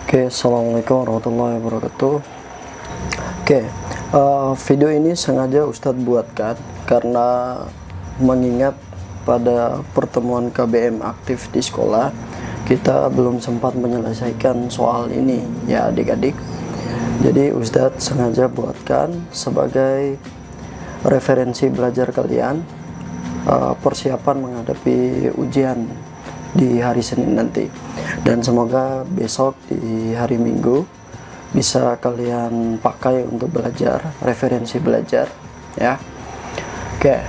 Oke, assalamualaikum warahmatullahi wabarakatuh. Oke, video ini sengaja Ustadz buatkan karena mengingat pada pertemuan KBM aktif di sekolah kita belum sempat menyelesaikan soal ini ya adik-adik. Jadi Ustadz sengaja buatkan sebagai referensi belajar kalian, persiapan menghadapi ujian di hari Senin nanti, dan semoga besok di hari Minggu bisa kalian pakai untuk belajar, referensi belajar ya. Oke,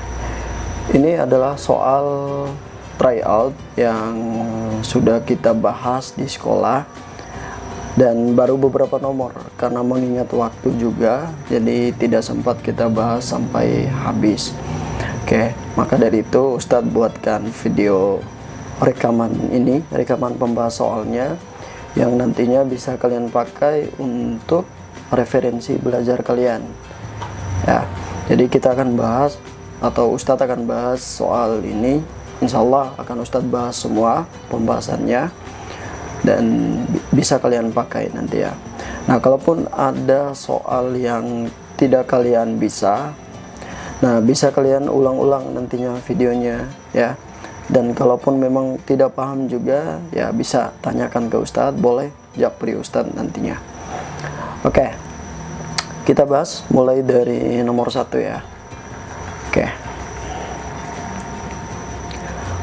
ini adalah soal tryout yang sudah kita bahas di sekolah dan baru beberapa nomor karena mengingat waktu juga, jadi tidak sempat kita bahas sampai habis. Oke, maka dari itu Ustadz buatkan video rekaman ini, rekaman pembahas soalnya yang nantinya bisa kalian pakai untuk referensi belajar kalian ya. Jadi kita akan bahas, atau Ustadz akan bahas soal ini, insya Allah akan Ustadz bahas semua pembahasannya dan bisa kalian pakai nanti ya. Nah, kalaupun ada soal yang tidak kalian bisa, nah bisa kalian ulang-ulang nantinya videonya ya. Dan kalaupun memang tidak paham juga ya bisa tanyakan ke Ustadz, boleh japri Ustadz nantinya. Oke, kita bahas mulai dari nomor 1 ya.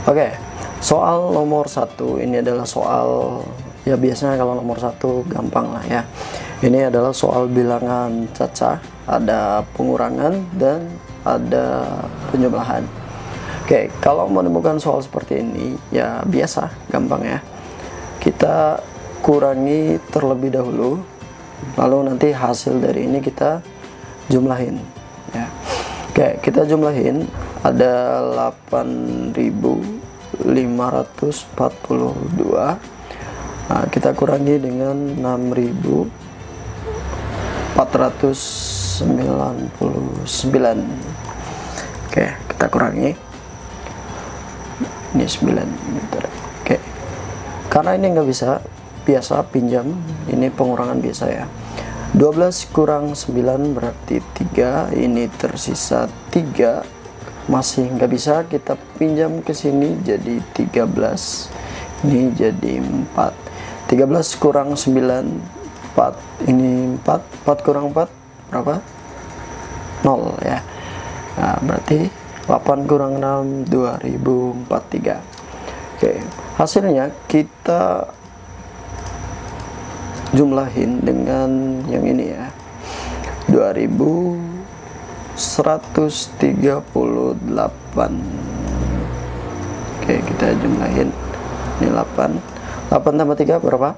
Oke, soal nomor 1 ini adalah soal, ya biasanya kalau nomor 1 gampang lah ya. Ini adalah soal bilangan cacah, ada pengurangan dan ada penjumlahan. Oke, kalau menemukan soal seperti ini ya biasa, gampang ya. Kita kurangi terlebih dahulu, lalu nanti hasil dari ini kita jumlahin ya. Oke, kita jumlahin ada 8.542. Nah, kita kurangi dengan 6.499. Oke, kita kurangi. Ini 9 meter. Oke, karena ini nggak bisa biasa pinjam, ini pengurangan biasa ya. 12 kurang 9 berarti 3, ini tersisa 3, masih nggak bisa, kita pinjam ke sini jadi 13, ini jadi 4. 13 kurang 9 4, ini 4 kurang 4 berapa? 0 ya. Nah, berarti 8 kurang 6 2043. Oke, hasilnya kita jumlahin dengan yang ini ya, 2138. Oke, kita jumlahin, ini 8 tambah 3 berapa?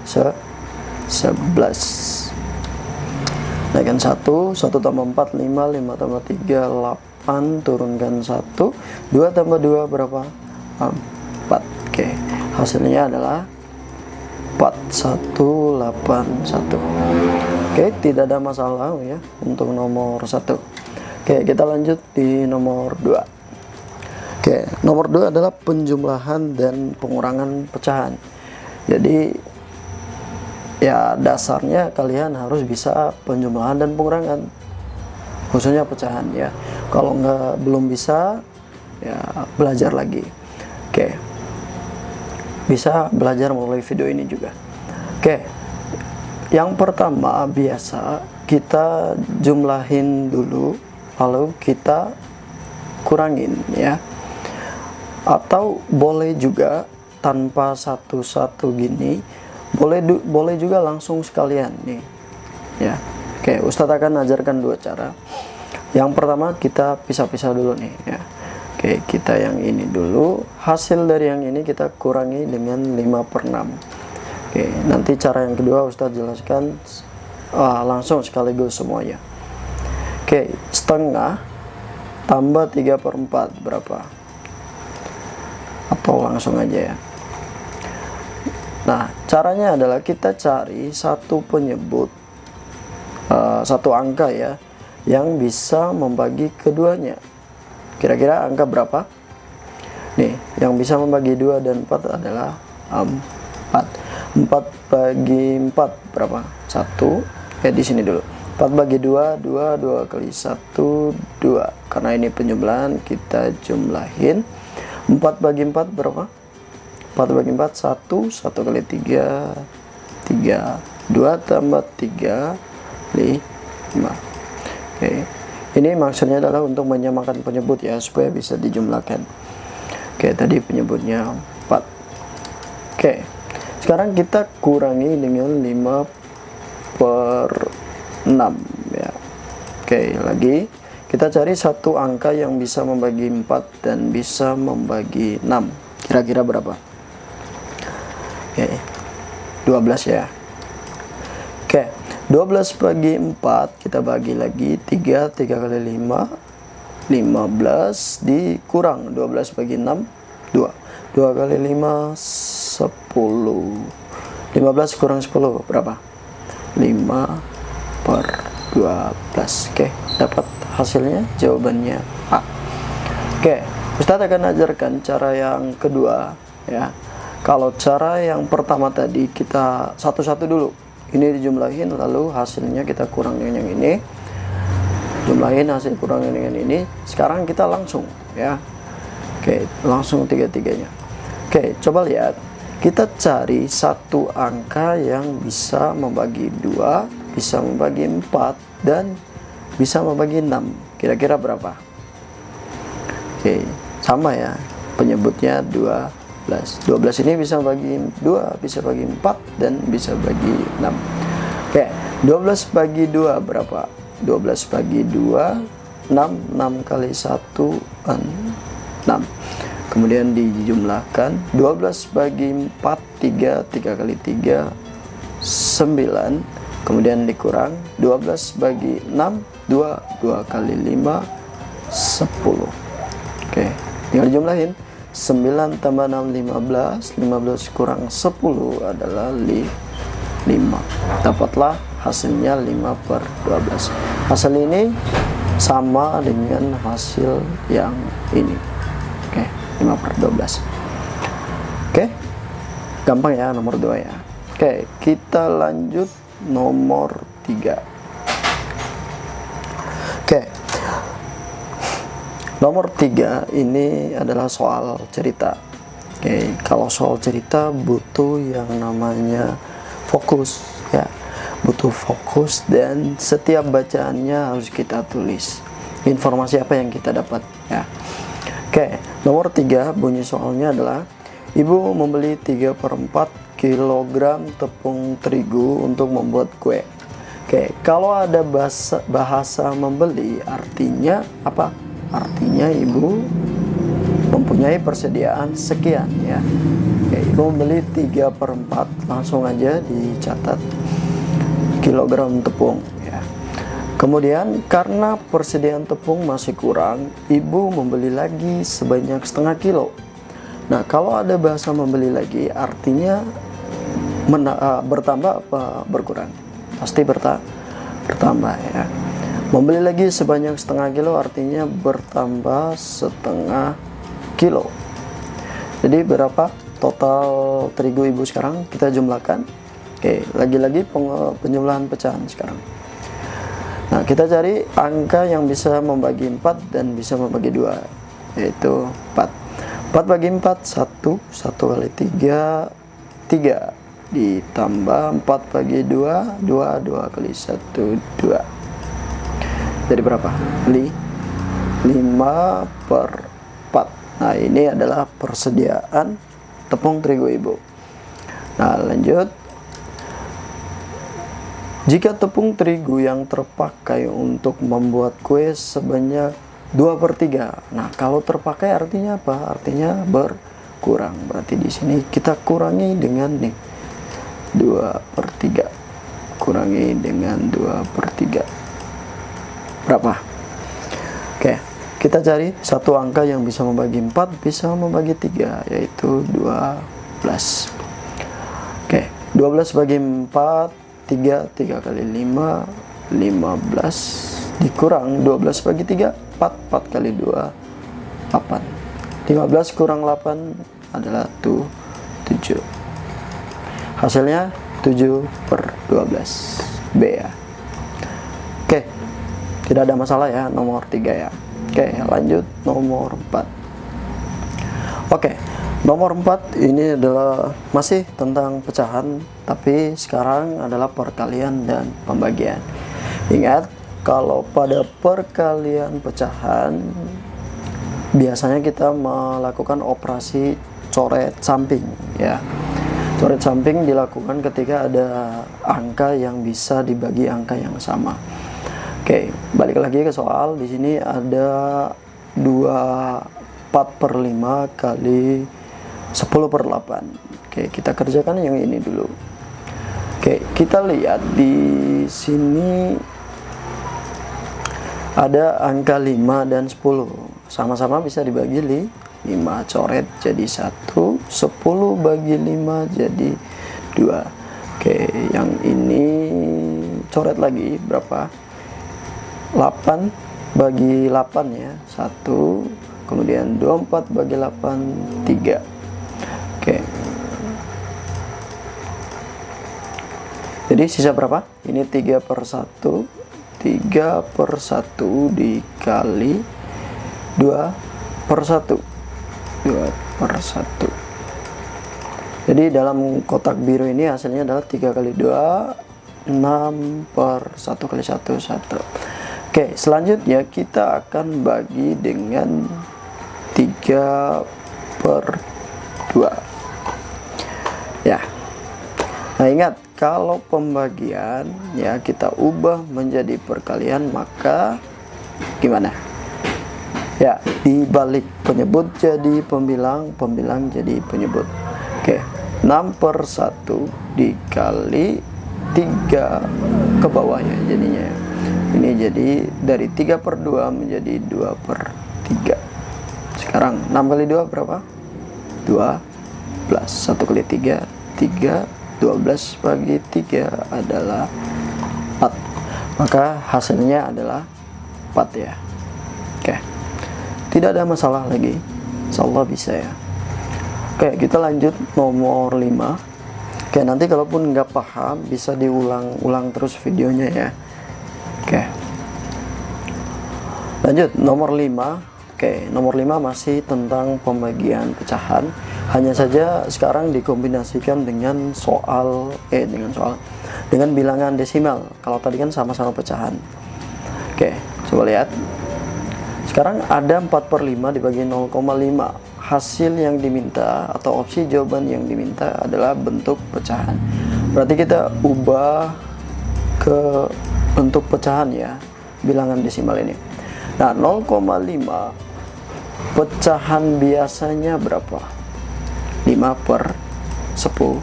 11. Naikkan 1 tambah 4 5 tambah 3 8, turunkan 1, 2 tambah 2 berapa? 4. Oke, hasilnya adalah 4181. Oke, tidak ada masalah ya untuk nomor 1. Oke, kita lanjut di nomor 2. Oke, nomor 2 adalah penjumlahan dan pengurangan pecahan. Jadi ya dasarnya kalian harus bisa penjumlahan dan pengurangan, khususnya pecahan ya. Kalau belum bisa ya belajar lagi. Oke, bisa belajar melalui video ini juga. Oke, yang pertama biasa kita jumlahin dulu, lalu kita kurangin ya. Atau boleh juga tanpa satu-satu gini, boleh juga langsung sekalian nih ya. Oke, Ustadz akan ajarkan 2 cara. Yang pertama kita pisah-pisah dulu nih ya. Oke, kita yang ini dulu, hasil dari yang ini kita kurangi dengan 5/6. Oke, nanti cara yang kedua Ustadz jelaskan langsung sekaligus semuanya. Oke, setengah tambah 3/4 berapa? Atau langsung aja ya. Nah, caranya adalah kita cari satu penyebut, satu angka ya, yang bisa membagi keduanya. Kira-kira angka berapa? Nih, yang bisa membagi 2 dan 4 adalah 4. 4 bagi 4 berapa? 1. Di sini dulu. 4 bagi 2, 2 kali 1, 2. Karena ini penjumlahan, kita jumlahin. 4 bagi 4 berapa? 4 bagi 4, 1. 1 kali 3, 3. 2 tambah 3, 5. Oke. Ini maksudnya adalah untuk menyamakan penyebut ya, supaya bisa dijumlahkan. Oke, tadi penyebutnya 4. Oke. Sekarang kita kurangi dengan 5 per 6 ya. Oke, lagi kita cari satu angka yang bisa membagi 4 dan bisa membagi 6. Kira-kira berapa? Oke, 12 ya. Oke, 12 bagi 4 kita bagi lagi 3 kali 5, 15 dikurang 12 bagi 6, 2 kali 5, 10. 15 kurang 10 berapa? 5 per 12. Oke, dapat hasilnya, jawabannya A. Oke, Ustadz akan ajarkan cara yang kedua ya. Kalau cara yang pertama tadi kita satu-satu dulu, ini dijumlahin lalu hasilnya kita kurang dengan yang ini, jumlahin hasil kurang dengan ini. Sekarang kita langsung ya. Oke, langsung tiga-tiganya. Oke, coba lihat. Kita cari satu angka yang bisa membagi 2, bisa membagi 4, dan bisa membagi 6. Kira-kira berapa? Oke, sama ya. Penyebutnya 12. 12 ini bisa bagi 2, bisa bagi 4, dan bisa bagi 6. Oke, 12 bagi 2 berapa? 12 bagi 2, 6. 6 kali 1, 6. Kemudian dijumlahkan 12 bagi 4, 3 kali 3, 9. Kemudian dikurang 12 bagi 6, 2 kali 5, 10. Oke, tinggal jumlahin. 9 tambah 6, 15. 15 kurang 10 adalah 5. Dapatlah hasilnya 5 per 12. Hasil ini sama dengan hasil yang ini. Oke, 5 per 12. Oke, gampang ya nomor 2 ya. Oke, kita lanjut nomor 3. Oke, nomor 3 ini adalah soal cerita. Oke, kalau soal cerita butuh yang namanya fokus ya, butuh fokus, dan setiap bacaannya harus kita tulis informasi apa yang kita dapat ya. Oke, nomor 3 bunyi soalnya adalah ibu membeli 3/4 kilogram tepung terigu untuk membuat kue. Oke, kalau ada bahasa membeli artinya apa? Artinya ibu mempunyai persediaan sekian ya. Oke, ibu membeli 3/4, langsung aja dicatat kilogram tepung ya. Kemudian karena persediaan tepung masih kurang, ibu membeli lagi sebanyak setengah kilo. Nah, kalau ada bahasa membeli lagi artinya bertambah apa berkurang? Pasti bertambah ya. Membeli lagi sebanyak setengah kilo artinya bertambah setengah kilo. Jadi berapa total terigu ibu sekarang? Kita jumlahkan. Oke, lagi-lagi penjumlahan pecahan sekarang. Nah, kita cari angka yang bisa membagi 4 dan bisa membagi 2, yaitu 4. 4 bagi 4, 1. 1 kali 3, 3. Ditambah 4 bagi 2, 2 kali 1, 2. Jadi berapa? 5 per 4. Nah, ini adalah persediaan tepung terigu ibu. Nah, lanjut. Jika tepung terigu yang terpakai untuk membuat kue sebanyak 2/3. Nah, kalau terpakai artinya apa? Artinya berkurang. Berarti di sini kita kurangi dengan nih 2/3. Kurangi dengan 2/3. Berapa? Oke, kita cari satu angka yang bisa membagi 4, bisa membagi 3, yaitu 12. Oke, 12 bagi 4, 3 kali 5, 15. Dikurang 12 bagi 3, 4 kali 2, 8. 15 kurang 8 adalah 7. Hasilnya 7/12 B ya. Oke, tidak ada masalah ya nomor 3 ya. Oke, lanjut nomor 4. Oke, nomor 4 ini adalah masih tentang pecahan, tapi sekarang adalah perkalian dan pembagian. Ingat, kalau pada perkalian pecahan biasanya kita melakukan operasi coret samping ya. Coret samping dilakukan ketika ada angka yang bisa dibagi angka yang sama. Oke, balik lagi ke soal. Di sini ada 4/5 kali 10/8. Oke, kita kerjakan yang ini dulu. Oke, kita lihat di sini ada angka 5 dan 10. Sama-sama bisa dibagi 5, coret jadi 1, 10 bagi 5 jadi 2. Oke, yang ini coret lagi berapa? 8 bagi 8 ya, 1, kemudian 24 bagi 8, 3. Oke, jadi sisa berapa? Ini 3/1, 3/1 dikali 2/1, 2/1. Jadi dalam kotak biru ini hasilnya adalah 3 kali 2, 6/1 kali 1, 1. Oke, selanjutnya kita akan bagi dengan 3/2 ya. Nah, ingat, kalau pembagian ya kita ubah menjadi perkalian, maka gimana? Ya, dibalik, penyebut jadi pembilang, pembilang jadi penyebut. Oke, 6/1 dikali 3 ke bawah ya jadinya. Ini jadi dari 3/2 menjadi 2/3. Sekarang 6 kali 2 berapa? 12. 1 kali 3, 3. 12 bagi 3 adalah 4. Maka hasilnya adalah 4 ya. Oke, tidak ada masalah lagi, insyaallah bisa ya. Oke, kita lanjut nomor 5. Oke, nanti kalaupun nggak paham bisa diulang-ulang terus videonya ya. Oke, lanjut nomor 5. Oke, nomor 5 masih tentang pembagian pecahan. Hanya saja sekarang dikombinasikan dengan dengan bilangan desimal. Kalau tadi kan sama-sama pecahan. Oke, coba lihat. Sekarang ada 4/5 dibagi 0,5. Hasil yang diminta atau opsi jawaban yang diminta adalah bentuk pecahan. Berarti kita ubah ke bentuk pecahan ya, bilangan desimal ini. Nah, 0,5 pecahan biasanya berapa? 5/10.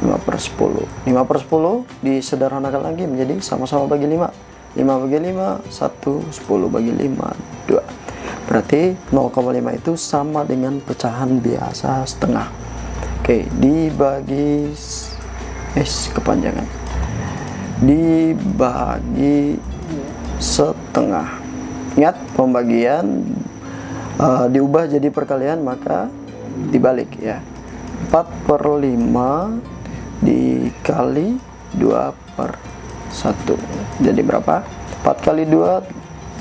5/10. 5/10 disederhanakan lagi menjadi sama-sama bagi 5. 5 bagi 5, 1, 10 bagi 5, 2. Berarti 0,5 itu sama dengan pecahan biasa setengah. Oke, dibagi kepanjangan. Dibagi setengah. Ingat, pembagian diubah jadi perkalian maka dibalik ya. 4/5 dikali 2/1 jadi berapa? 4 kali 2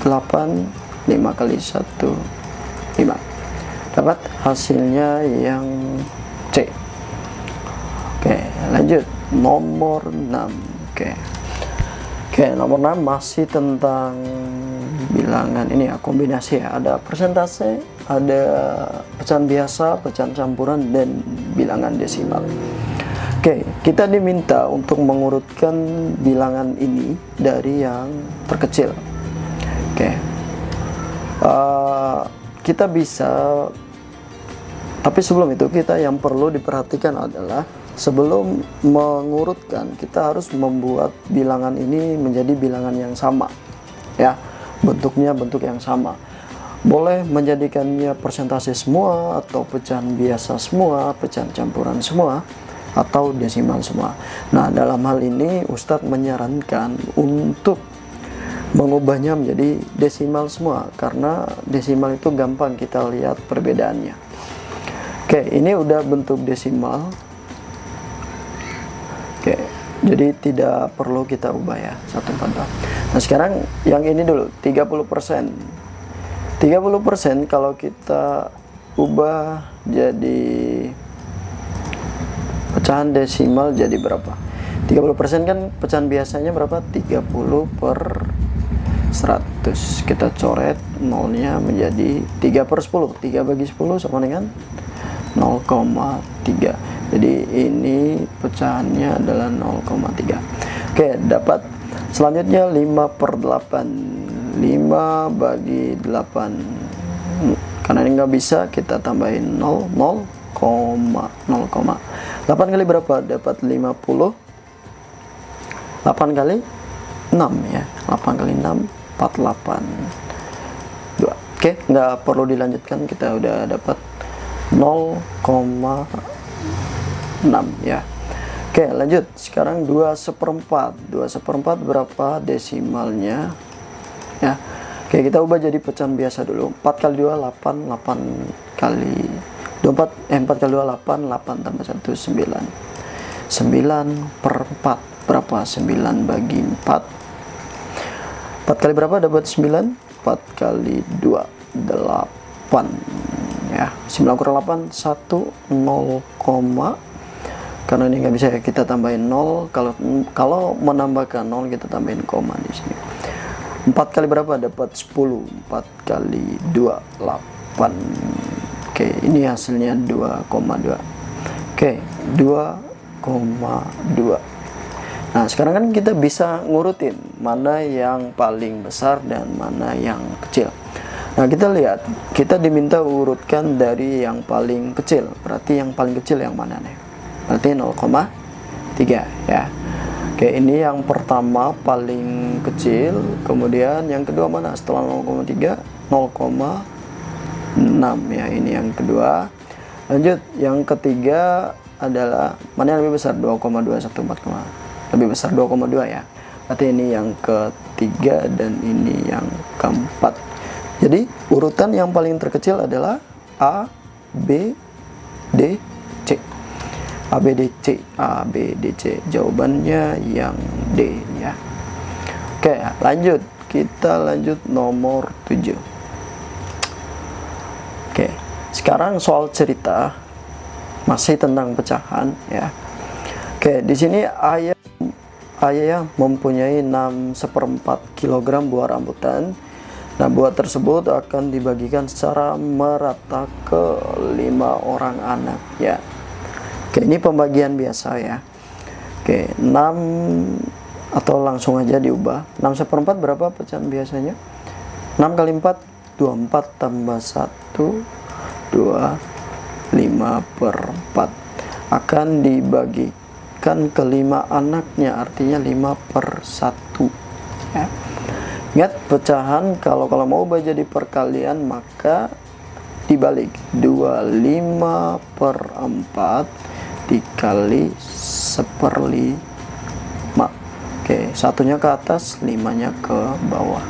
8, 5 kali 1 5. Dapat hasilnya yang C. Oke, lanjut nomor 6. Oke, nomor 6 masih tentang bilangan ini ya, kombinasi ya. Ada persentase, ada pecahan biasa, pecahan campuran, dan bilangan desimal. Oke, kita diminta untuk mengurutkan bilangan ini dari yang terkecil. Oke, kita bisa, tapi sebelum itu kita yang perlu diperhatikan adalah sebelum mengurutkan kita harus membuat bilangan ini menjadi bilangan yang sama ya, bentuknya bentuk yang sama. Boleh menjadikannya persentase semua, atau pecahan biasa semua, pecahan campuran semua, atau desimal semua. Nah, dalam hal ini Ustadz menyarankan untuk mengubahnya menjadi desimal semua, karena desimal itu gampang kita lihat perbedaannya. Oke, ini udah bentuk desimal. Jadi tidak perlu kita ubah ya, 142. Nah sekarang yang ini dulu, 30%. 30% kalau kita ubah jadi pecahan desimal jadi berapa? 30% kan pecahan biasanya berapa? 30/100. Kita coret nolnya menjadi 3/10. 3 bagi 10 sama dengan 0,3. Jadi ini pecahannya adalah 0,3. Oke, dapat. Selanjutnya 5/8. 5 bagi 8. Karena ini nggak bisa, kita tambahin 0, 0, 8 kali berapa? Dapat 50. 8 kali 6 ya. 8 kali 6, 48. 2. Oke, nggak perlu dilanjutkan, kita udah dapat 0,6 ya. Oke, lanjut. Sekarang 2/4. 2/4 berapa desimalnya? Ya. Oke, kita ubah jadi pecahan biasa dulu. 4 kali 2 8, 8 kali 4 kali 2 8, 8 tambah 1 9. 9/4 berapa? 9 bagi 4. 4 kali berapa dapat 9? 4 kali 2 8 ya. 9 kurang 8 1, 0, karena ini nggak bisa ya, kita tambahin 0. Kalau menambahkan 0 kita tambahin koma di sini. 4 kali berapa? Dapat 10. 4 kali 2 8. Oke, ini hasilnya 2,2. Oke, 2,2. Nah sekarang kan kita bisa ngurutin mana yang paling besar dan mana yang kecil. Nah kita lihat, kita diminta urutkan dari yang paling kecil. Berarti yang paling kecil yang mana nih? Berarti 0,3 ya. Oke, ini yang pertama paling kecil. Kemudian yang kedua mana setelah 0,3? 0,6 ya, ini yang kedua. Lanjut, yang ketiga adalah mana yang lebih besar? 2,214, lebih besar 2,2 ya. Berarti ini yang ketiga dan ini yang keempat. Jadi urutan yang paling terkecil adalah A, B, D, C. A, B, D, C. A, B, D, C. Jawabannya yang D ya. Oke, lanjut. Kita lanjut nomor 7. Oke, sekarang soal cerita masih tentang pecahan ya. Oke, di sini ayah mempunyai 6/4 kg buah rambutan. Nah, buah tersebut akan dibagikan secara merata ke 5 orang anak ya. Oke, ini pembagian biasa ya. Oke, 6 atau langsung aja diubah. 6/4 berapa pecahan biasanya? 6 kali 4 24 tambah 1 2 5/4 akan dibagikan ke 5 anaknya, artinya 5/1 ya. Ingat, pecahan kalau mau ubah jadi perkalian maka dibalik. 25/4 dikali 1/5. Oke, satunya ke atas, 5-nya ke bawah.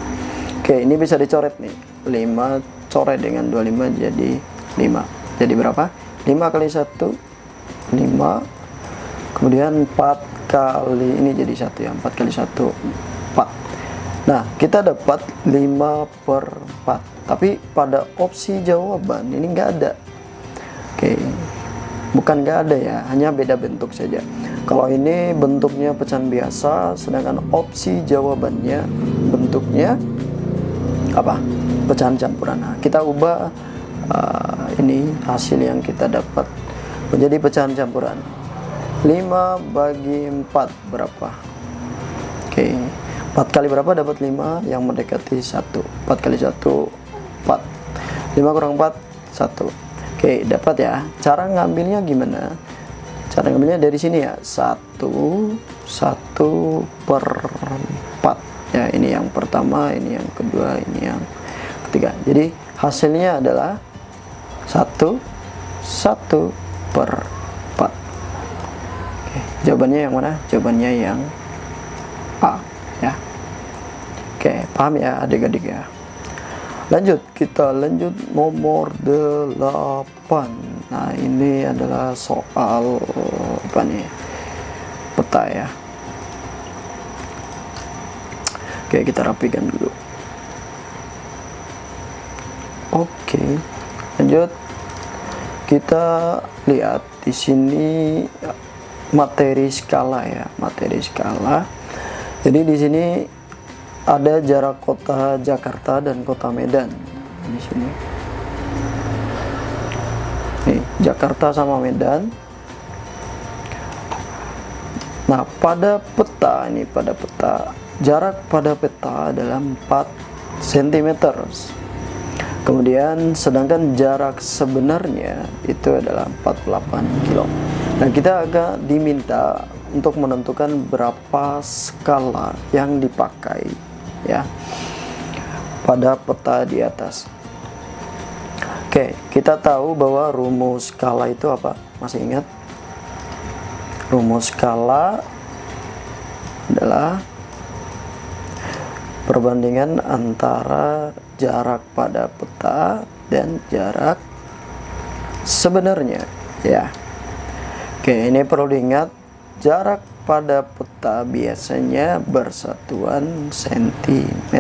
Oke, ini bisa dicoret nih. 5 coret dengan 25 jadi 5. Jadi berapa? 5 kali 1 5. Kemudian 4 kali ini jadi 1 ya. 4 kali 1 4. Nah, kita dapat 5/4. Tapi pada opsi jawaban ini nggak ada. Oke, bukan nggak ada ya, hanya beda bentuk saja. Kalau ini bentuknya pecahan biasa, sedangkan opsi jawabannya bentuknya apa? Pecahan campuran. Nah, kita ubah ini hasil yang kita dapat menjadi pecahan campuran. 5 bagi 4 berapa? Oke, 4 kali berapa dapat 5 yang mendekati 1. 4 kali 1 4. 5 kurang 4 1. Oke, dapat ya. Cara ngambilnya gimana? Cara ngambilnya dari sini ya. 1/4 ya. Ini yang pertama, ini yang kedua, ini yang ketiga. Jadi hasilnya adalah 1/4. Oke, jawabannya yang mana? Jawabannya yang A ya. Oke, paham ya adik-adik ya. Lanjut, kita lanjut nomor 8. Nah, ini adalah soal apa nih? Peta ya. Oke, kita rapikan dulu. Oke, lanjut. Kita lihat di sini materi skala ya, materi skala. Jadi di sini ada jarak kota Jakarta dan kota Medan di sini. Nih, Jakarta sama Medan. Nah, pada peta ini, pada peta, jarak pada peta adalah 4 cm. Kemudian sedangkan jarak sebenarnya itu adalah 48 km. Nah, kita agak diminta untuk menentukan berapa skala yang dipakai ya pada peta di atas. Oke, kita tahu bahwa rumus skala itu apa? Masih ingat? Rumus skala adalah perbandingan antara jarak pada peta dan jarak sebenarnya ya. Oke, ini perlu diingat, jarak pada peta biasanya bersatuan cm,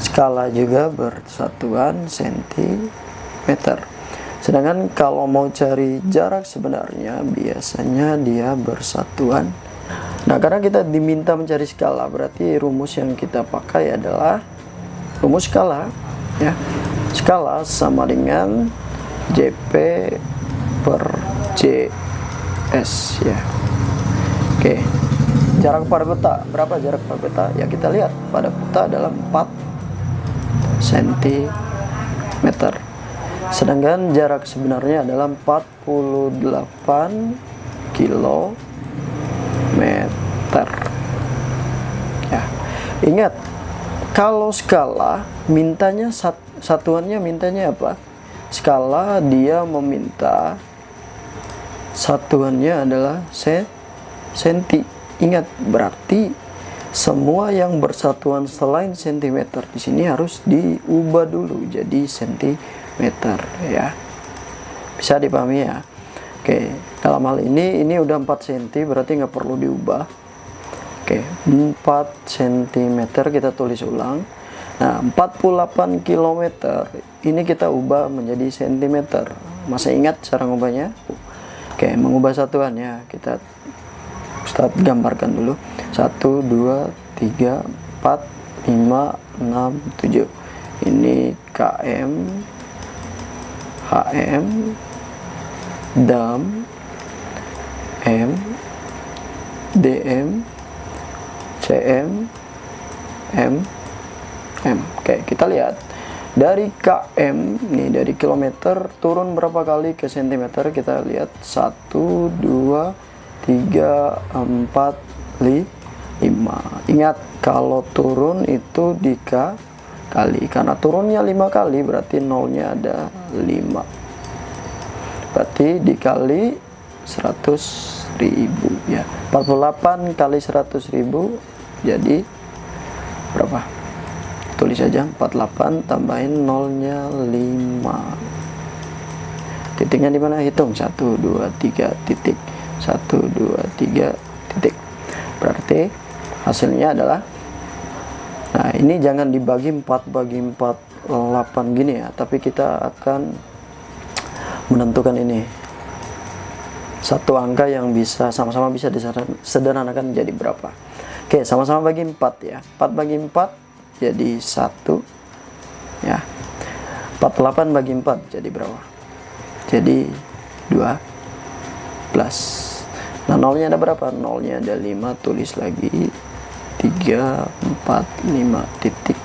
skala juga bersatuan cm. Sedangkan kalau mau cari jarak sebenarnya biasanya dia bersatuan. Nah, karena kita diminta mencari skala, berarti rumus yang kita pakai adalah rumus skala ya. Skala sama dengan JP per JS ya. Oke, jarak pada peta, berapa jarak pada peta? Ya kita lihat, pada peta adalah 4 cm. Sedangkan jarak sebenarnya adalah 48 km. Ya, ingat, kalau skala mintanya satuannya mintanya apa? Skala dia meminta satuannya adalah senti. Ingat, berarti semua yang bersatuan selain cm di sini harus diubah dulu jadi cm ya. Bisa dipahami ya? Oke, dalam hal ini udah 4 cm, berarti nggak perlu diubah. Oke, 4 cm kita tulis ulang. Nah, 48 km ini kita ubah menjadi cm. Masih ingat cara ngubahnya? Oke, mengubah satuannya kita Ustadz gambarkan dulu. 1, 2, 3, 4, 5, 6, 7. Ini km, HM, dam, M, DM, CM, M. Oke, kita lihat dari km nih, dari kilometer turun berapa kali ke cm. Kita lihat 1, 2, 3, 4, 5. Ingat, kalau turun itu dikali, karena turunnya 5 kali berarti nolnya ada 5. Berarti dikali 100.000 ya. 48 kali 100.000 jadi berapa? Tulis aja 48 tambahin nolnya 5. Titiknya di mana? Hitung 1, 2, 3 titik. 1, 2, 3 titik. Berarti hasilnya adalah, nah ini jangan dibagi 4 bagi 4 8 gini ya, tapi kita akan menentukan ini satu angka yang bisa sama-sama bisa disederhanakan jadi berapa. Oke, sama-sama bagi 4 ya. 4 bagi 4 jadi 1 ya. 48 bagi 4 jadi berapa? Jadi 12. Nah, nolnya ada berapa? Nolnya ada 5, tulis lagi 3, 4, 5 titik.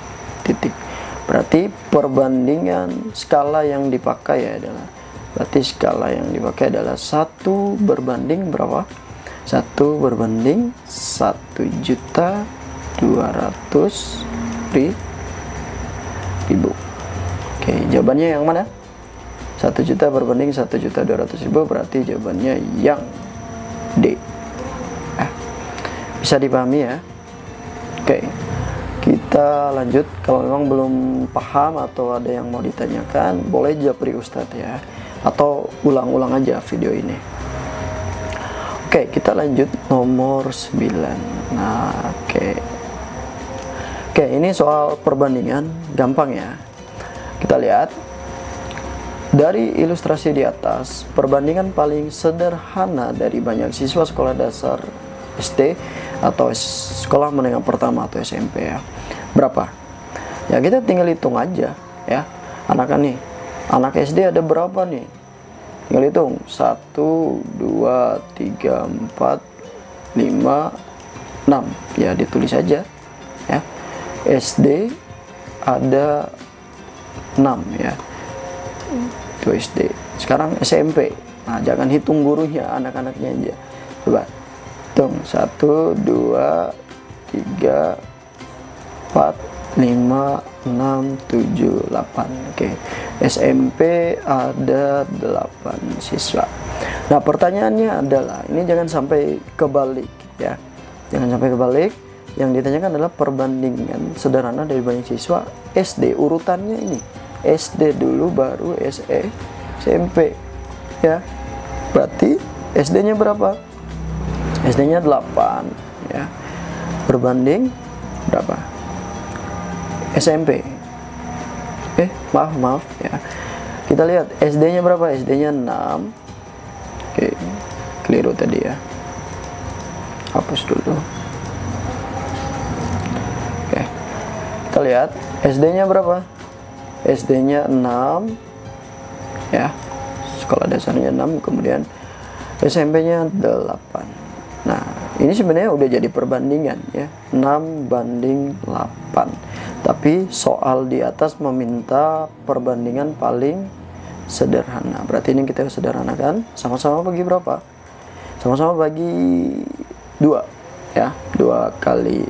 Berarti perbandingan skala yang dipakai adalah, berarti skala yang dipakai adalah 1 berbanding berapa? 1 berbanding 1.200.000. Oke, jawabannya yang mana? 1 juta berbanding 1.200.000, berarti jawabannya yang D. Bisa dipahami ya? Oke, kita lanjut. Kalau memang belum paham atau ada yang mau ditanyakan, boleh japri Ustadz ya, atau ulang-ulang aja video ini. Oke, kita lanjut nomor 9. Nah, oke. Oke, ini soal perbandingan, gampang ya. Kita lihat dari ilustrasi di atas, perbandingan paling sederhana dari banyak siswa sekolah dasar SD atau sekolah menengah pertama atau SMP ya. Berapa? Ya kita tinggal hitung aja ya. Anak SD ada berapa nih? Tinggal hitung 1, 2, 3, 4, 5, 6. Ya ditulis aja ya. SD ada 6 ya. Itu SD. Sekarang SMP. Nah, jangan hitung gurunya, anak-anaknya aja. Coba hitung 1, 2, 3, 4, 5, 6, 7, 8. Oke. SMP ada 8 siswa. Nah, pertanyaannya adalah, ini jangan sampai kebalik ya. Jangan sampai kebalik. Yang ditanyakan adalah perbandingan sederhana dari banyak siswa SD. Urutannya ini. SD dulu baru SMP ya. Berarti SD-nya berapa? SD-nya 8 ya. Berbanding berapa? SMP. Maaf ya. Kita lihat SD-nya berapa? SD-nya 6. Oke, keliru tadi ya. Hapus dulu. Oke. Kita lihat SD-nya berapa? SD-nya 6 ya. Sekolah dasarnya 6, kemudian SMP-nya 8. Nah, ini sebenarnya udah jadi perbandingan ya. 6 banding 8. Tapi soal di atas meminta perbandingan paling sederhana. Berarti ini kita sederhanakan. Sama-sama bagi berapa? Sama-sama bagi 2 ya. 2 kali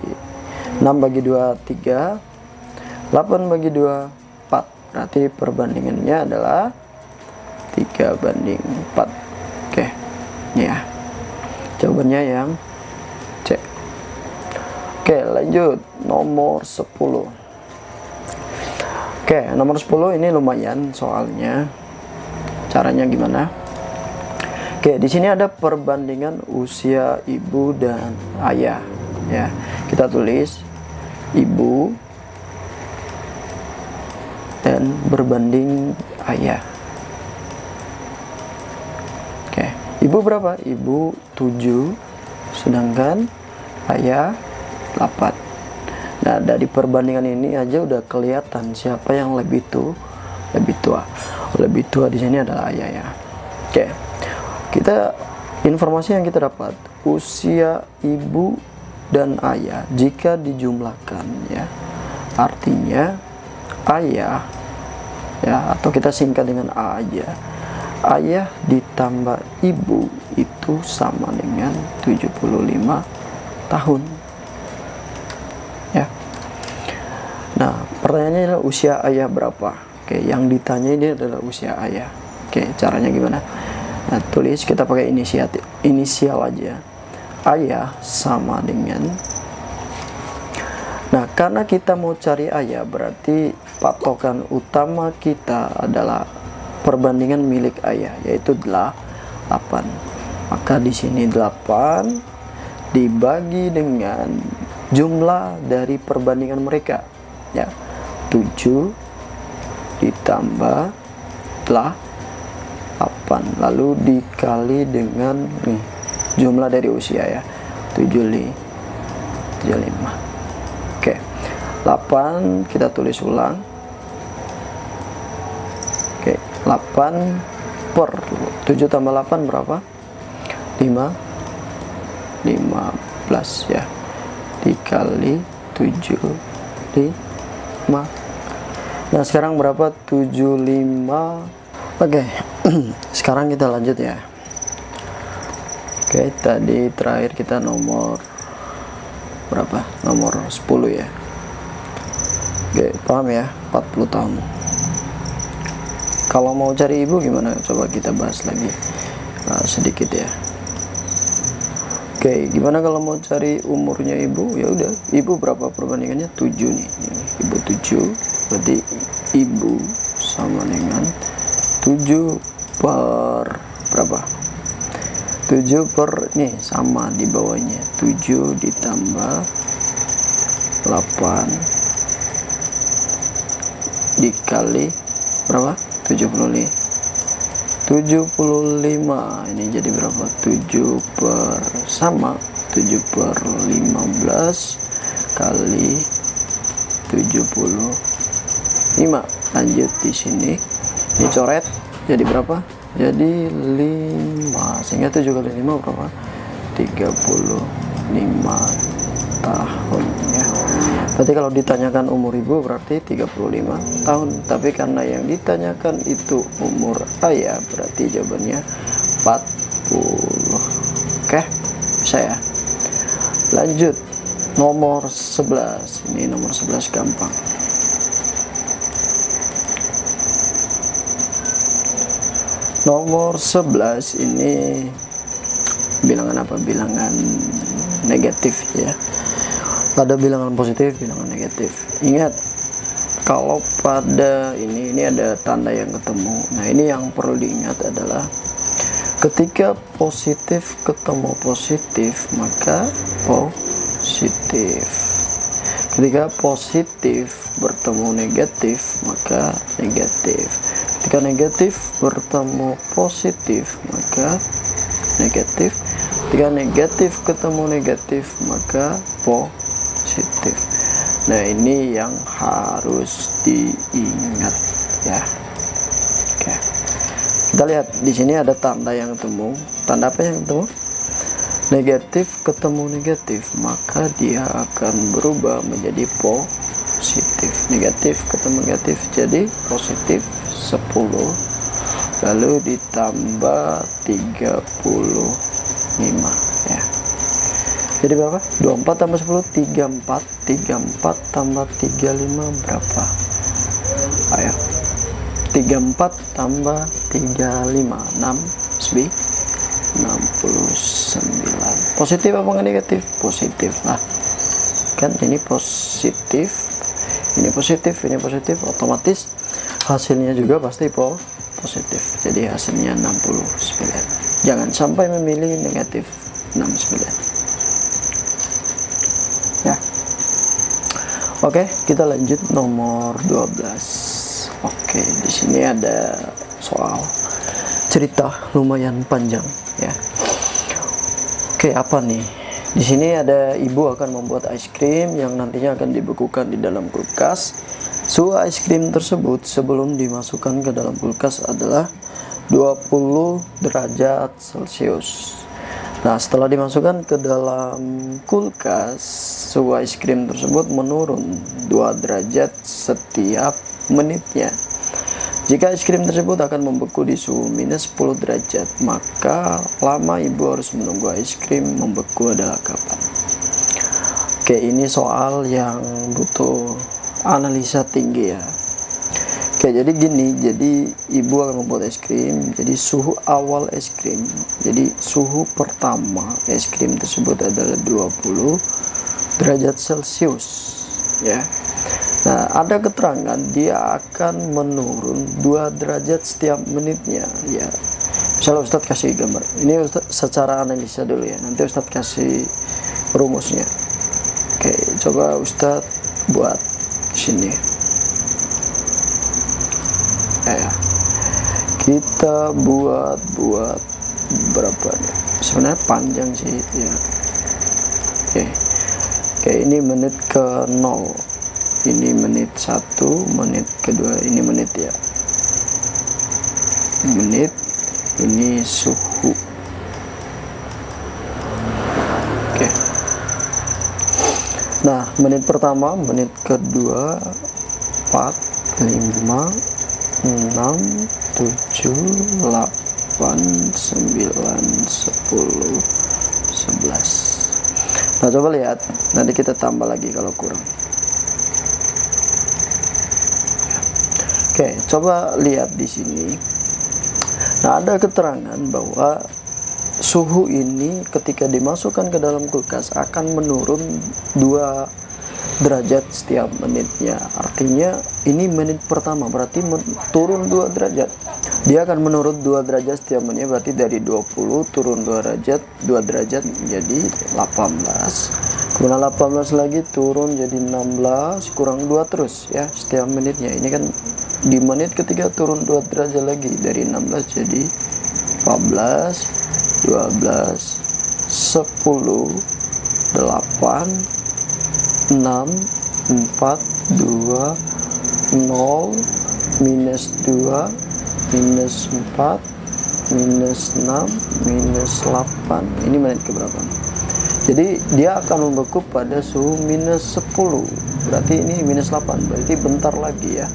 6 bagi 2 3. 8 bagi 2 4. Berarti perbandingannya adalah 3 banding 4. Oke. Ini ya. Jawabannya yang C. Oke, lanjut nomor 10. Oke, nomor 10 ini lumayan soalnya. Caranya gimana? Oke, di sini ada perbandingan usia ibu dan ayah ya. Kita tulis ibu dan berbanding ayah. Oke, ibu berapa? Ibu 7, sedangkan ayah 8. Nah, dari perbandingan ini aja udah kelihatan siapa yang lebih tua. Lebih tua di sini adalah ayah ya. Oke. Informasi yang kita dapat, usia ibu dan ayah jika dijumlahkan ya. Artinya ayah ya, atau kita singkat dengan A aja. Ayah ditambah ibu itu sama dengan 75 tahun. Ya. Nah, pertanyaannya adalah usia ayah berapa? Oke, yang ditanya ini adalah usia ayah. Oke, caranya gimana? Nah, tulis, kita pakai inisial aja. Ayah sama dengan. Nah, karena kita mau cari ayah, berarti patokan utama kita adalah perbandingan milik ayah, yaitu 8. Maka di sini 8 dibagi dengan jumlah dari perbandingan mereka ya, 7 ditambah 8 lalu dikali dengan jumlah dari usia ya, 75. Oke, 8 kita tulis ulang. Oke, 8 per 7 tambah 8 berapa? 15 ya, dikali 75. Nah, sekarang berapa? 75. Oke. Sekarang kita lanjut ya. Oke, tadi terakhir kita nomor berapa? Nomor 10 ya. Oke, paham ya? 40 tahun. Kalau mau cari ibu gimana? Coba kita bahas lagi sedikit ya. Oke, gimana kalau mau cari umurnya ibu? Ya udah, ibu berapa perbandingannya? 7 nih. Ibu 7, berarti ibu sama dengan 7 per berapa? 7 per nih sama di bawahnya, 7 ditambah 8 dikali berapa? 75. Ini jadi berapa? 7 per sama 7 per 15 kali 75. Lanjut di sini. Ini coret jadi berapa? Jadi 5. Sehingga 7 kali 5 berapa? 35 tahun ya. Berarti kalau ditanyakan umur ibu berarti 35 tahun. Tapi karena yang ditanyakan itu umur ayah, berarti jawabannya 40. Oke, bisa ya. Lanjut nomor 11. Ini nomor 11 gampang. Nomor 11 ini bilangan apa? Bilangan negatif ya. Ada bilangan positif, bilangan negatif. Ingat, kalau pada ini ada tanda yang ketemu. Nah, ini yang perlu diingat adalah ketika positif ketemu positif, maka positif. Ketika positif bertemu negatif, maka negatif. Ketika negatif bertemu positif, maka negatif. Ketika negatif ketemu negatif, maka positif. Nah, ini yang harus diingat ya. Oke. Kita lihat di sini ada tanda yang ketemu. Tanda apa yang ketemu? Negatif ketemu negatif, maka dia akan berubah menjadi positif. Negatif ketemu negatif jadi positif 10, lalu ditambah 35 ya. Jadi berapa? 24 tambah 10 34. 34 tambah 35 berapa? Ayo. 34 tambah 35 69. Positif apa enggak negatif? Positif lah. Kan ini positif. Ini positif, ini positif, otomatis hasilnya juga pasti positif. Jadi hasilnya 69. Jangan sampai memilih negatif 69. Ya. Oke, kita lanjut nomor 12. Oke, di sini ada soal cerita lumayan panjang ya. Oke, apa nih? Di sini ada ibu akan membuat es krim yang nantinya akan dibekukan di dalam kulkas. Suhu es krim tersebut sebelum dimasukkan ke dalam kulkas adalah 20 derajat Celcius. Nah, setelah dimasukkan ke dalam kulkas, suhu es krim tersebut menurun 2 derajat setiap menitnya. Jika es krim tersebut akan membeku di suhu minus 10 derajat, maka lama ibu harus menunggu es krim membeku adalah kapan? Oke, ini soal yang butuh analisa tinggi ya. Oke, jadi gini, jadi ibu akan membuat es krim. Jadi suhu awal es krim, jadi suhu pertama es krim tersebut adalah 20 derajat Celcius ya. Nah, ada keterangan dia akan menurun 2 derajat setiap menitnya ya. Misalnya Ustadz kasih gambar. Ini Ustadz secara analisa dulu ya. Nanti Ustadz kasih rumusnya. Oke, coba Ustadz buat sini. Ya, kita buat berapa nih? Sebenarnya panjang sih ya. Oke, ini menit ke 0. Ini menit 1, menit kedua, ini menit ya. Menit, ini suhu. Oke. Nah, menit pertama, menit kedua, 4, 5, 6, 7, 8, 9, 10, 11. Nah, coba lihat, nanti kita tambah lagi kalau kurang. Oke, coba lihat di sini. Nah, ada keterangan bahwa suhu ini ketika dimasukkan ke dalam kulkas akan menurun 2 derajat setiap menitnya. Artinya ini menit pertama, berarti turun 2 derajat. Dia akan menurun 2 derajat setiap menit, berarti dari 20 turun 2 derajat menjadi 18. Kemudian 18 lagi turun jadi 16, kurang 2 terus ya setiap menitnya. Ini kan di menit ketiga turun 2 derajat lagi, dari 16 jadi 14, 12, 10, 8, 6, 4, 2, 0, minus 2, minus 4, minus 6, minus 8. Ini menit keberapa? Jadi dia akan membeku pada suhu minus 10. Berarti ini minus 8. Berarti bentar lagi ya.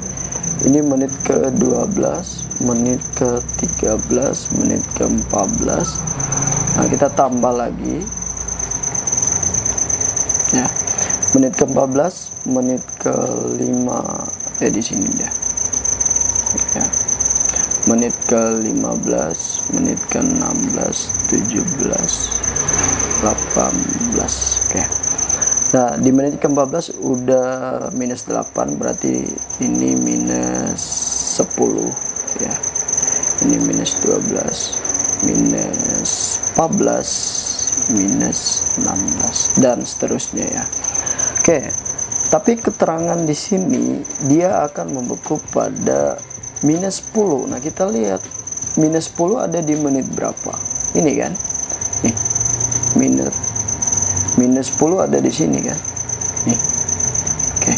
Ini menit ke-12, menit ke-13, menit ke-14. Nah, kita tambah lagi. Ya. Menit ke-14, menit ke-5 di sini dia. Ya. Menit ke-15, menit ke-16, 17, 18. Oke. Nah, di menit ke-14 udah minus 8, berarti ini minus 10 ya. Ini minus 12, minus 14, minus 16 dan seterusnya ya. Oke. Tapi keterangan di sini dia akan membeku pada minus 10. Nah, kita lihat minus 10 ada di menit berapa? Ini kan? Nih. Minus 10 ada di sini kan? Nih. Oke.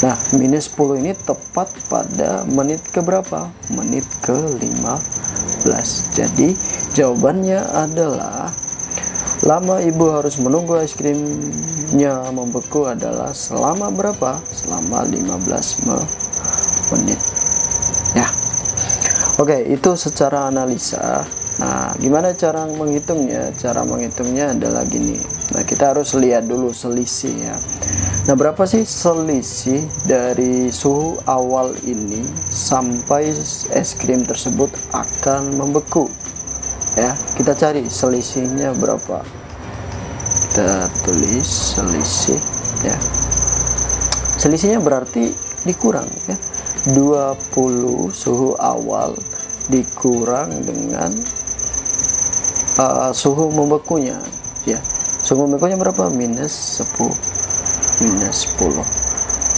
Nah, minus 10 ini tepat pada menit ke berapa? Menit ke-15. Jadi, jawabannya adalah lama ibu harus menunggu es krimnya membeku adalah selama berapa? Selama 15 menit. Ya. Oke, itu secara analisa. Nah, gimana cara menghitungnya? Cara menghitungnya adalah gini. Nah, kita harus lihat dulu selisih ya. Nah, berapa sih selisih dari suhu awal ini sampai es krim tersebut akan membeku? Ya, kita cari selisihnya berapa. Kita tulis selisih ya. Selisihnya berarti dikurang ya. 20 suhu awal dikurang dengan suhu membekunya ya. Suhu membekunya berapa? Minus 10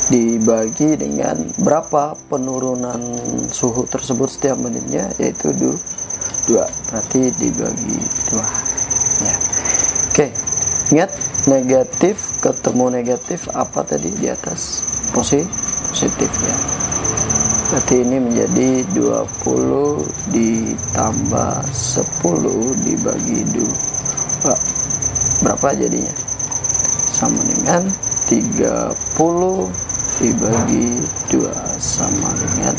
dibagi dengan berapa penurunan suhu tersebut setiap menitnya, yaitu 2, berarti dibagi 2 ya. Oke, ingat negatif ketemu negatif apa tadi di atas? Positif ya. Berarti ini menjadi 20 ditambah 10 dibagi 2. Berapa jadinya? Sama dengan 30 dibagi 2 sama dengan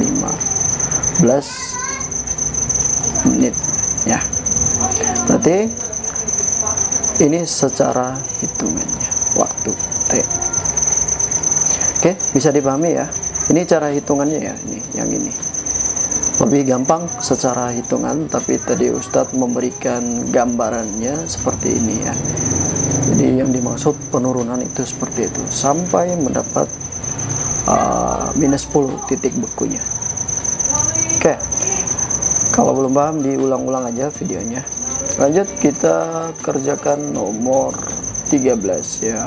15 menit ya. Berarti ini secara hitungannya waktu T. Oke, bisa dipahami ya. Ini cara hitungannya ya, ini yang ini. Lebih gampang secara hitungan, tapi tadi Ustadz memberikan gambarannya seperti ini ya. Jadi yang dimaksud penurunan itu seperti itu sampai mendapat minus 10 titik bekunya. Oke. Kalau belum paham diulang-ulang aja videonya. Lanjut kita kerjakan nomor 13 ya.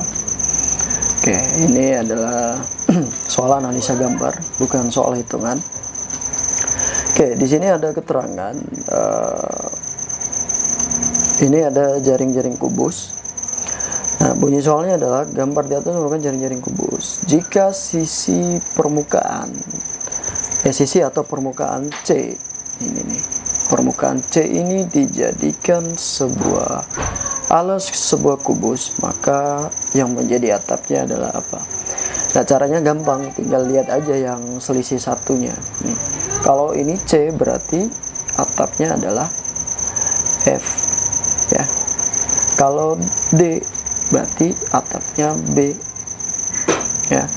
Oke, ini adalah soal analisa gambar, bukan soal hitungan. Oke, di sini ada keterangan. Ini ada jaring-jaring kubus. Nah, bunyi soalnya adalah gambar di atas merupakan jaring-jaring kubus. Jika sisi permukaan, sisi atau permukaan C, ini nih, permukaan C ini dijadikan sebuah alas sebuah kubus, maka yang menjadi atapnya adalah apa? Nah, caranya gampang, tinggal lihat aja yang selisih satunya nih. Kalau ini C berarti atapnya adalah F ya. Kalau D berarti atapnya B ya,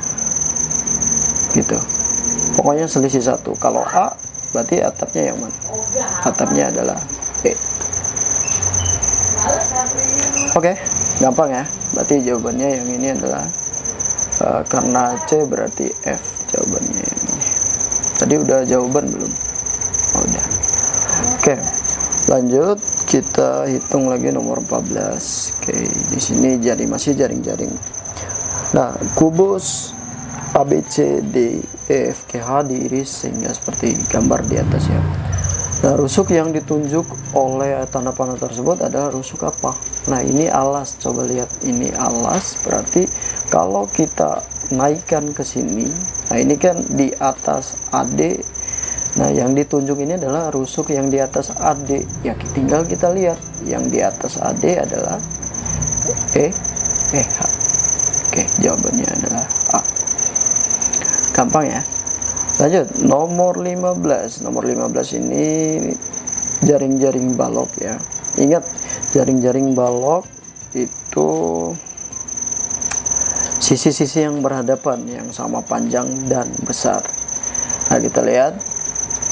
gitu. Pokoknya selisih satu. Kalau A berarti atapnya yang mana? Atapnya adalah E. Oke, gampang ya. Berarti jawabannya yang ini adalah karena C berarti F jawabannya yang ini. Tadi udah jawaban belum? Oke, lanjut kita hitung lagi nomor 14. Oke, di sini masih jaring-jaring. Nah, kubus ABCD EFGH diiris sehingga seperti gambar di atas ya. Nah, rusuk yang ditunjuk oleh tanda panah tersebut adalah rusuk apa? Nah, ini alas. Coba lihat, ini alas. Berarti kalau kita naikkan ke sini, nah ini kan di atas AD. Nah, yang ditunjuk ini adalah rusuk yang di atas AD. Ya, tinggal kita lihat. Yang di atas AD adalah EH. Oke, jawabannya adalah A. Gampang ya. Lanjut, nomor 15. Nomor 15 ini jaring-jaring balok ya. Ingat, jaring-jaring balok itu sisi-sisi yang berhadapan, yang sama panjang dan besar. Nah, kita lihat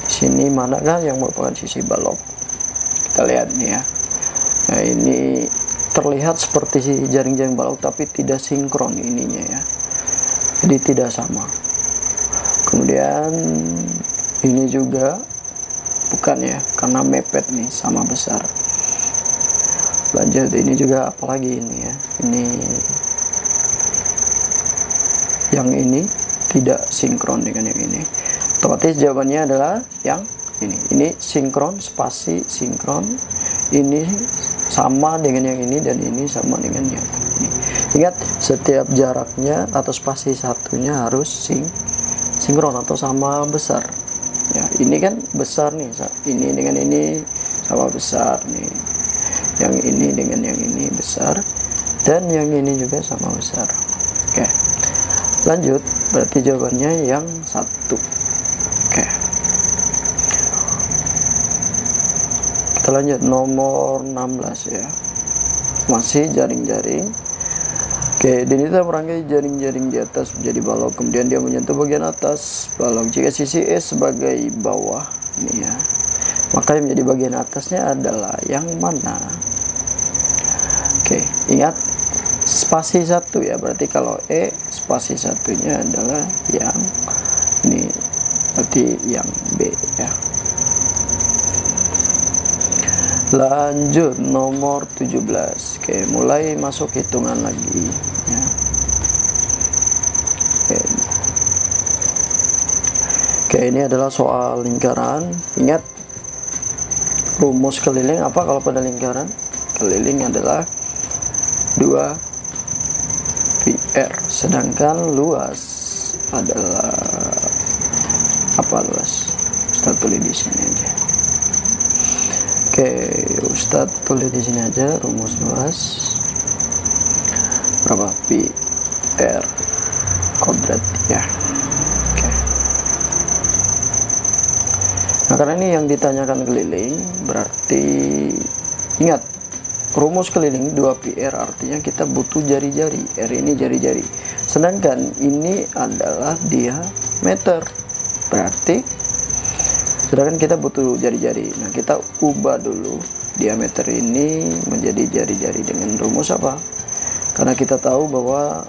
di sini manakah yang merupakan sisi balok. Kita lihat nih ya. Nah, ini terlihat seperti jaring-jaring balok tapi tidak sinkron ininya ya. Jadi tidak sama. Kemudian ini juga bukan ya, karena mepet nih, sama besar. Lanjut, ini juga apalagi ini ya, ini yang ini tidak sinkron dengan yang ini. Otomatis jawabannya adalah yang ini sinkron, spasi sinkron, ini sama dengan yang ini, dan ini sama dengan yang ini. Ingat, setiap jaraknya atau spasi satunya harus sinkron atau sama besar ya. Ini kan besar nih, ini dengan ini sama besar nih, yang ini dengan yang ini besar, dan yang ini juga sama besar. Oke, lanjut, berarti jawabannya yang 1. Oke, kita lanjut nomor 16 ya, masih jaring-jaring. Oke, dinita merangkai jaring-jaring di atas menjadi balok, kemudian dia menyentuh bagian atas balok. Jika sisi E sebagai bawah ini ya, maka yang menjadi bagian atasnya adalah yang mana? Oke, ingat spasi 1 ya, berarti kalau E spasi satunya adalah yang ini, berarti yang B ya. Lanjut nomor 17. Oke, mulai masuk hitungan lagi ya. Oke, ini adalah soal lingkaran. Ingat rumus keliling apa kalau pada lingkaran? Keliling adalah 2πr, sedangkan luas adalah apa luas? Ustaz tulis di sini aja. Oke, Ustadz tulis di sini aja rumus luas berapa? Pi R kuadrat ya. Oke. Nah, karena ini yang ditanyakan keliling, berarti ingat rumus keliling 2πr artinya kita butuh jari-jari. R ini jari-jari. Sedangkan ini adalah diameter. Sedangkan kita butuh jari-jari. Nah, kita ubah dulu diameter ini menjadi jari-jari dengan rumus apa? Karena kita tahu bahwa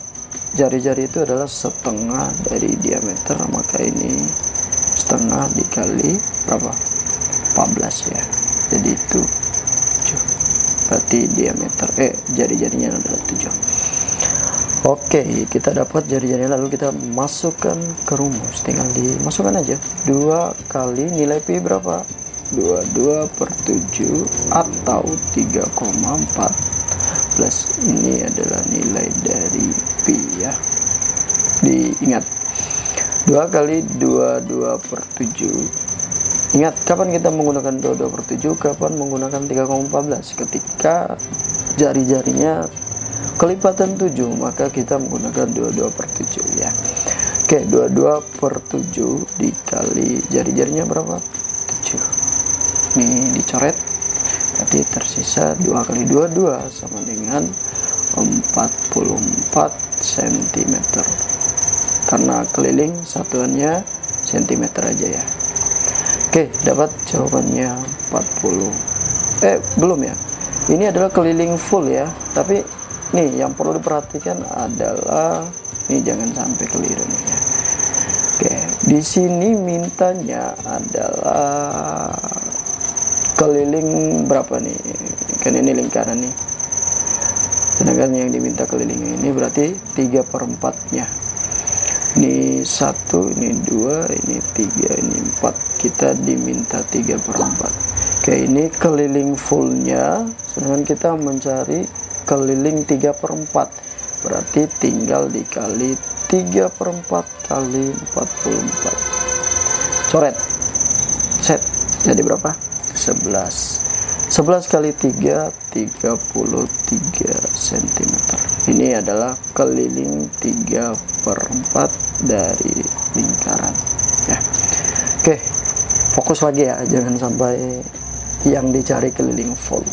jari-jari itu adalah setengah dari diameter, maka ini setengah dikali berapa? 14 ya. Jadi itu 7. Berarti diameter jari-jarinya adalah 7. Oke, kita dapat jari-jarinya, lalu kita masukkan ke rumus. Tinggal dimasukkan aja. 2 kali nilai Pi berapa? 22/7 atau 3,14. Ini adalah nilai dari Pi ya. Diingat, 2 kali 22/7. Ingat, kapan kita menggunakan 22/7? Kapan menggunakan 3,14? Ketika jari-jarinya kelipatan 7, maka kita menggunakan 22/7 ya. Oke, 22/7 dikali jari-jarinya berapa? 7. Ini dicoret, berarti tersisa 2 kali 22 sama dengan 44 cm. Karena keliling satuannya cm aja ya. Oke, dapat jawabannya 40. Belum ya. Ini adalah keliling full ya, tapi nih yang perlu diperhatikan adalah ini, jangan sampai keliru nih ya. Oke, di sini mintanya adalah keliling berapa nih, kan ini lingkaran nih, sedangkan yang diminta keliling ini berarti 3/4 nya. Ini 1, ini 2, ini 3, ini 4, kita diminta 3/4. Oke, ini keliling fullnya, sedangkan kita mencari keliling 3/4, berarti tinggal dikali 3/4 kali 44. Coret, set, jadi berapa? 11 kali 3, 33 cm. Ini adalah keliling 3/4 dari lingkaran ya. Oke, fokus lagi ya, jangan sampai yang dicari keliling full.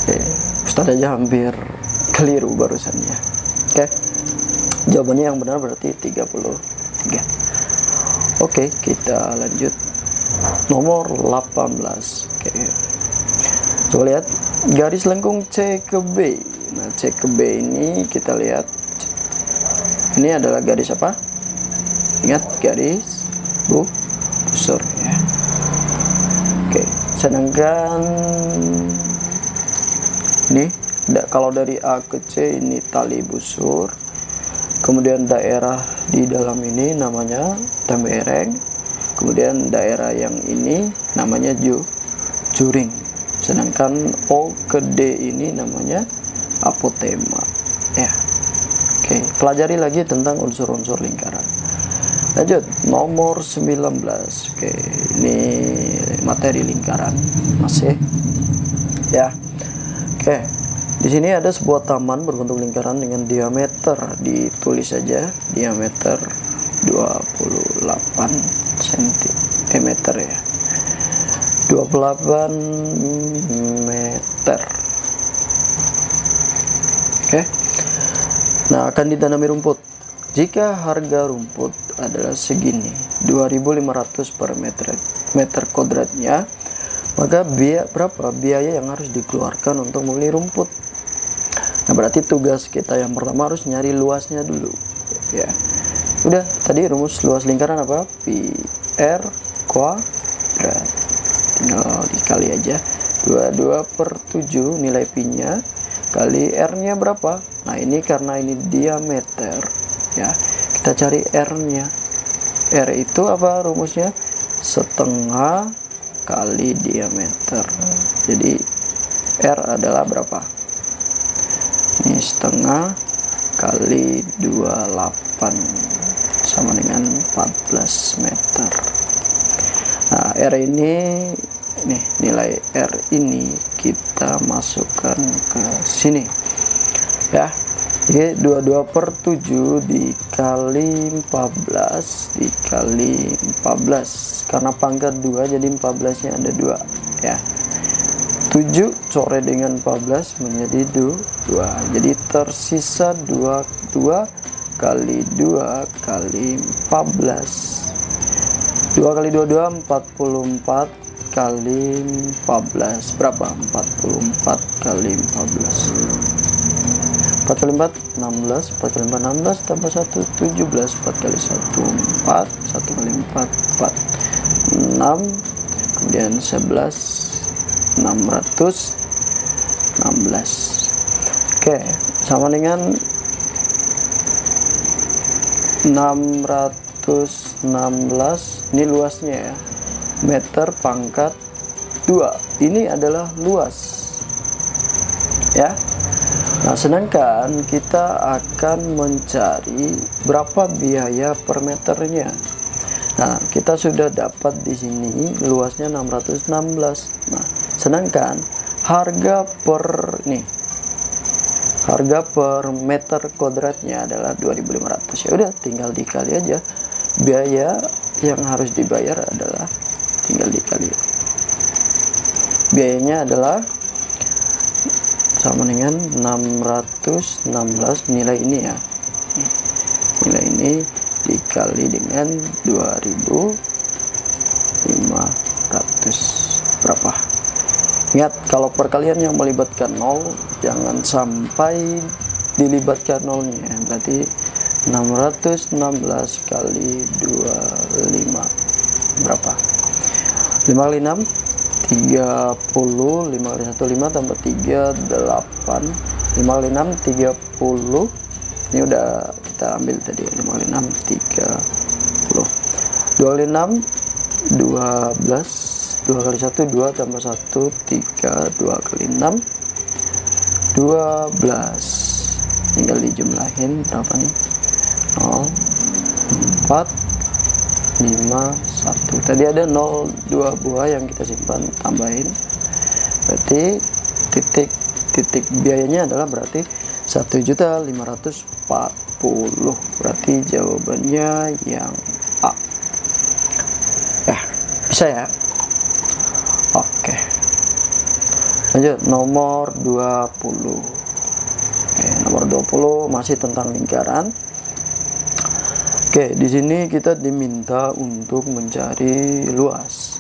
Oke, Ustadz aja hampir keliru barusan ya. Oke, jawabannya yang benar berarti 33. Oke, kita lanjut nomor 18. Oke, coba lihat garis lengkung C ke B. Nah, C ke B ini kita lihat, ini adalah garis apa? Ingat, garis busur ya. Oke, sedangkan ini kalau dari A ke C ini tali busur, kemudian daerah di dalam ini namanya tembereng, kemudian daerah yang ini namanya juring, sedangkan O ke D ini namanya apotema ya. Oke, pelajari lagi tentang unsur-unsur lingkaran. Lanjut nomor 19. Oke, ini materi lingkaran masih ya. Oke, di sini ada sebuah taman berbentuk lingkaran dengan diameter, ditulis saja diameter 28 cm ya, 28 meter. Oke, nah akan ditanami rumput. Jika harga rumput adalah segini, 2.500 per meter kuadratnya, maka berapa biaya yang harus dikeluarkan untuk membeli rumput? Nah, berarti tugas kita yang pertama harus nyari luasnya dulu ya. Udah, tadi rumus luas lingkaran apa? Pi R kuadrat, tinggal dikali aja 22/7 nilai pi nya kali r nya berapa. Nah, ini karena ini diameter ya, kita cari r nya. R itu apa rumusnya? Setengah kali diameter. Jadi r adalah berapa? Ini setengah kali 28 sama dengan 14 meter. Nah, R ini nih, nilai R ini kita masukkan ke sini ya. Jadi 22/7 dikali 14 dikali 14, karena pangkat 2 jadi 14 nya ada 2 ya. 7 coret dengan 14 menjadi 2, jadi tersisa 2 kali 2 kali 14. 2 kali 2 44 kali 14 berapa? 44 kali 14. 4 kali 4 16, 4 kali 4 16 tambah 1 17, 4 kali 1 4, 1 kali 4 4 6, kemudian 11 616. Oke, sama dengan 616, ini luasnya ya, meter pangkat 2, ini adalah luas ya. Nah, sedangkan kita akan mencari berapa biaya per meternya. Nah, kita sudah dapat di sini luasnya 616. Nah, sedangkan harga per meter kuadratnya adalah 2.500. Ya udah, tinggal dikali aja. Biaya yang harus dibayar adalah tinggal dikali. Biayanya adalah sama dengan 616 nilai ini ya. Nilai ini dikali dengan 2.500 berapa? Ingat, kalau perkalian yang melibatkan 0 jangan sampai dilibatkan nolnya, berarti 616 kali 25 berapa? 5 kali 6 30, 5 kali 1 5 tambah 3 8, 5 kali 6 30. Ini udah kita ambil tadi, 5 kali 6 30, 2 kali 6 12, 2 kali 1 2 tambah 1 3, 2 kali 6 12. Tinggal dijumlahin berapa nih, 0 4 5 1. Tadi ada 0 2 buah yang kita simpan, tambahin, berarti titik biayanya adalah berarti 1.540.000. berarti jawabannya yang A ya. Bisa ya. Oke, lanjut nomor 20. Nomor 20 masih tentang lingkaran. Oke, di sini kita diminta untuk mencari luas.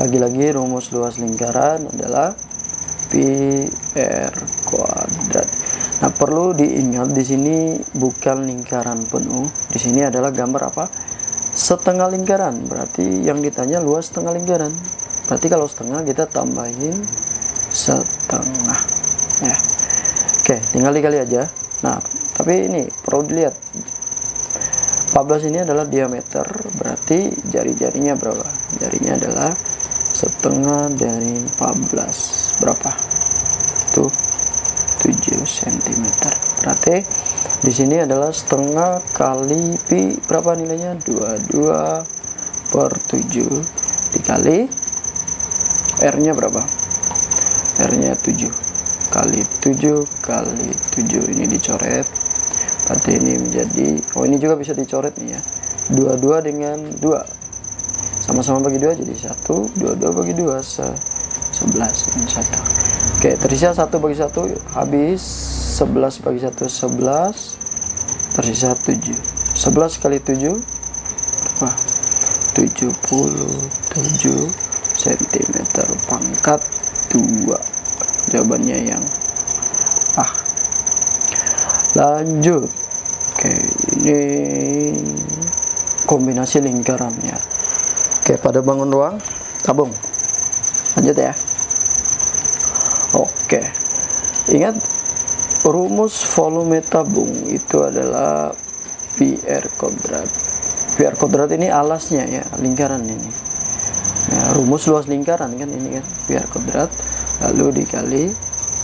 Lagi-lagi rumus luas lingkaran adalah pi r kuadrat. Nah, perlu diingat di sini bukan lingkaran penuh. Di sini adalah gambar apa? Setengah lingkaran. Berarti yang ditanya luas setengah lingkaran. Berarti kalau setengah kita tambahin setengah. Ya. Oke, tinggal dikali aja. Nah, tapi ini perlu dilihat. 14 ini adalah diameter, berarti jari-jarinya berapa? Jarinya adalah setengah dari 14. Berapa? Tuh 7 cm. Berarti di sini adalah setengah kali pi, berapa nilainya? 22/7 dikali R-nya berapa? R-nya 7 kali 7 kali 7. Ini dicoret. Berarti ini menjadi, oh ini juga bisa dicoret nih ya, 22 dengan 2 sama-sama bagi 2 jadi 1, 22 bagi 2 11. Ini saja. Oke, tersisa 1 bagi 1 habis, 11 bagi 1 11, tersisa 7. 11 kali 7 berapa? 77 cm pangkat 2. Jawabannya yang A. Lanjut. Oke, ini kombinasi lingkarannya. Oke, pada bangun ruang tabung. Lanjut ya. Oke, ingat rumus volume tabung itu adalah pi r kuadrat. Pi r kuadrat ini alasnya ya, lingkaran ini. Nah, rumus luas lingkaran kan ini kan, pi r kuadrat lalu dikali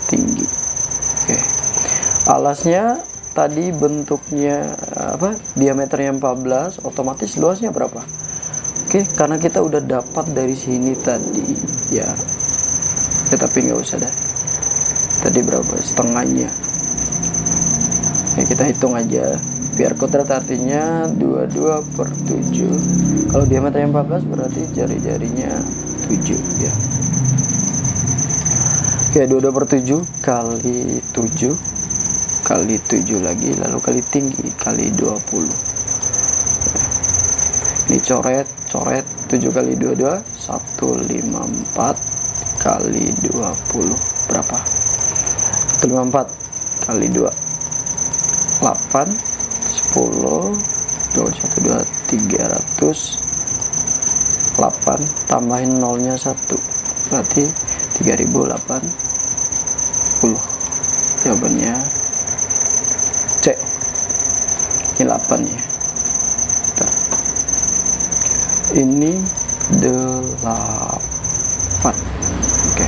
tinggi. Oke. Alasnya tadi bentuknya apa? Diameternya 14, otomatis luasnya berapa? Oke, karena kita udah dapat dari sini tadi ya. Tetapi nggak usah dah. Tadi berapa? Setengahnya. Ya, kita hitung aja. Pi r kuadrat artinya 22/7. Kalau diameternya 14 berarti jari-jarinya 7 ya. Oke, 22/7 kali 7 kali 7 lagi, lalu kali tinggi kali 20. Ini coret 7 kali 22 154 kali 20 berapa? 154 kali 2 8 10 2 1 2 308, tambahin nolnya 1 berarti 3080. Jawabannya C. Ini 8 ya. Ini 8. Oke.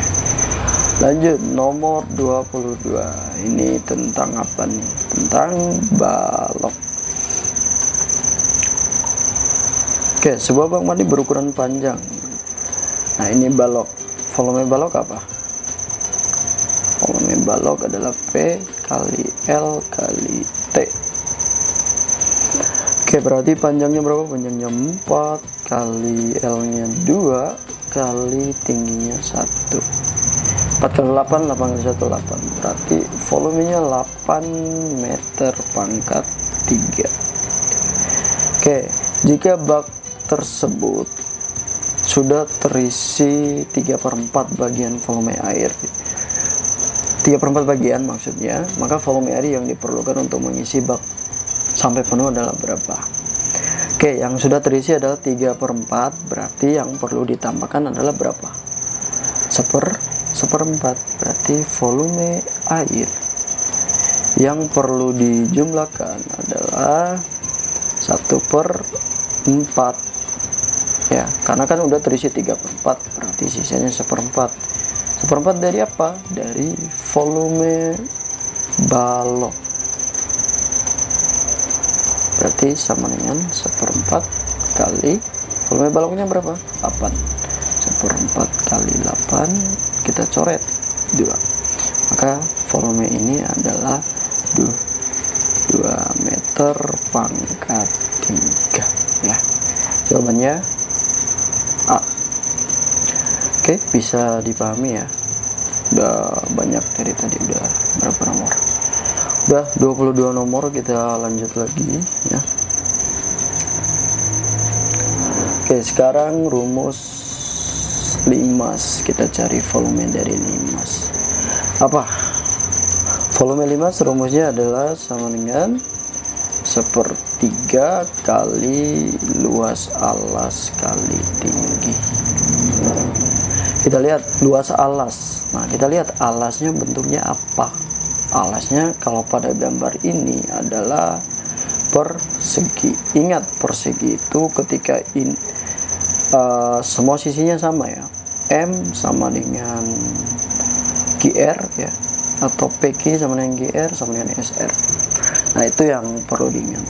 Lanjut nomor 22. Ini tentang apa nih? Tentang balok. Oke, sebuah bak mandi berukuran panjang. Nah, ini balok. Volume balok apa? Volume balok adalah P kali L kali T. Oke, berarti panjangnya berapa? Panjangnya 4 kali L-nya 2 kali tingginya 1. 4 kali 8, 8 kali 1, 8. Berarti volumenya 8 meter pangkat 3. Oke, jika bak tersebut sudah terisi 3/4 bagian volume air, 3/4 bagian maksudnya, maka volume air yang diperlukan untuk mengisi bak sampai penuh adalah berapa? Oke, yang sudah terisi adalah 3/4, berarti yang perlu ditambahkan adalah berapa? seperempat, berarti volume air yang perlu dijumlahkan adalah 1/4 ya, karena kan udah terisi 3/4, berarti sisanya seperempat. Seperempat dari apa? Dari volume balok, berarti sama dengan 1/4 kali volume baloknya berapa? 8. 1/4 kali 8 kita coret 2, maka volume ini adalah 2 meter pangkat 3 ya. Jawabannya A. Oke, bisa dipahami ya. Udah banyak dari tadi, udah berapa nomor? Udah 22 nomor, kita lanjut lagi ya. Oke, sekarang rumus limas, kita cari volume dari limas. Apa? Volume limas rumusnya adalah sama dengan 1/3 kali luas alas kali tinggi. Kita lihat luas alas. Nah, kita lihat alasnya bentuknya apa. Alasnya kalau pada gambar ini adalah persegi. Ingat, persegi itu ketika semua sisinya sama ya. M sama dengan GR ya, atau PQ sama dengan GR sama dengan SR. Nah, itu yang perlu diingat.